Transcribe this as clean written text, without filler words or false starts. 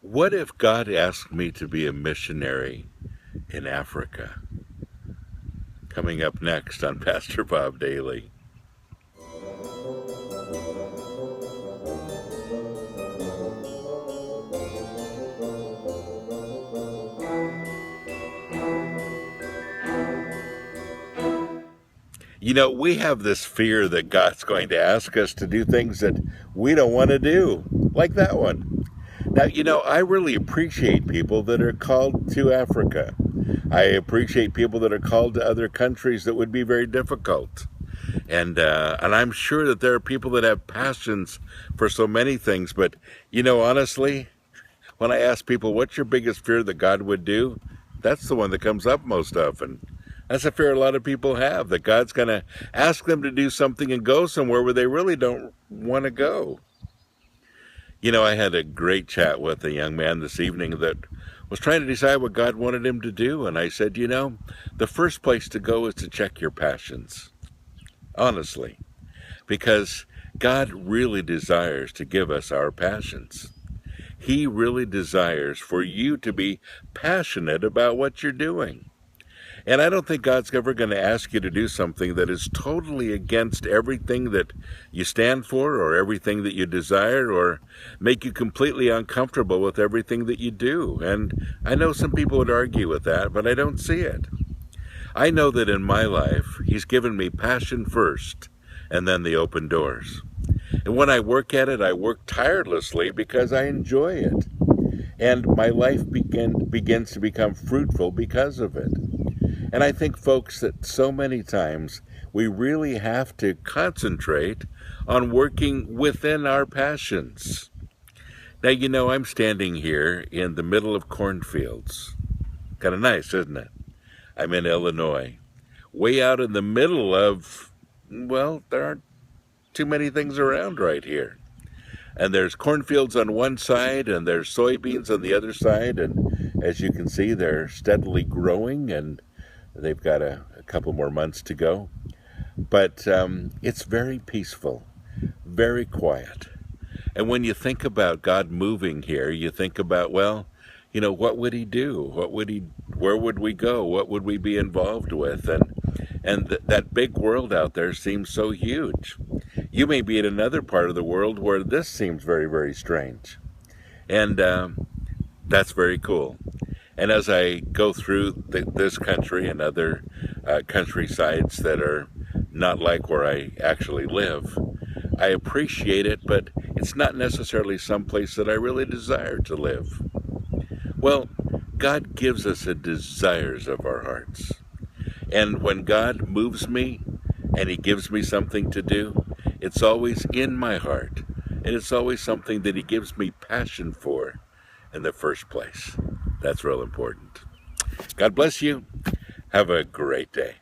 What if God asked me to be a missionary in Africa? Coming up next on Pastor Bob Daily. You know, we have this fear that God's going to ask us to do things that we don't want to do, like that one. Now, I really appreciate people that are called to Africa. I appreciate people that are called to other countries that would be very difficult. And I'm sure that there are people that have passions for so many things. But, honestly, when I ask people, what's your biggest fear that God would do? That's the one that comes up most often. That's a fear a lot of people have, that God's going to ask them to do something and go somewhere where they really don't want to go. I had a great chat with a young man this evening that was trying to decide what God wanted him to do. And I said, the first place to go is to check your passions. Honestly. Because God really desires to give us our passions. He really desires for you to be passionate about what you're doing. And I don't think God's ever going to ask you to do something that is totally against everything that you stand for or everything that you desire, or make you completely uncomfortable with everything that you do. And I know some people would argue with that, but I don't see it. I know that in my life, He's given me passion first, and then the open doors. And when I work at it, I work tirelessly because I enjoy it. And my life begins to become fruitful because of it. And I think, folks, that so many times we really have to concentrate on working within our passions. Now, I'm standing here in the middle of cornfields. Kind of nice, isn't it? I'm in Illinois. Way out in the middle of, well, there aren't too many things around right here. And there's cornfields on one side, and there's soybeans on the other side. And as you can see, they're steadily growing, and they've got a couple more months to go. But it's very peaceful, very quiet. And when you think about God moving here, you think about, well, what would He do? Where would we go? What would we be involved with? And that big world out there seems so huge. You may be in another part of the world where this seems very, very strange. And that's very cool. And as I go through this country and other countrysides that are not like where I actually live, I appreciate it, but it's not necessarily someplace that I really desire to live. Well, God gives us the desires of our hearts. And when God moves me and He gives me something to do, it's always in my heart. And it's always something that He gives me passion for in the first place. That's real important. God bless you. Have a great day.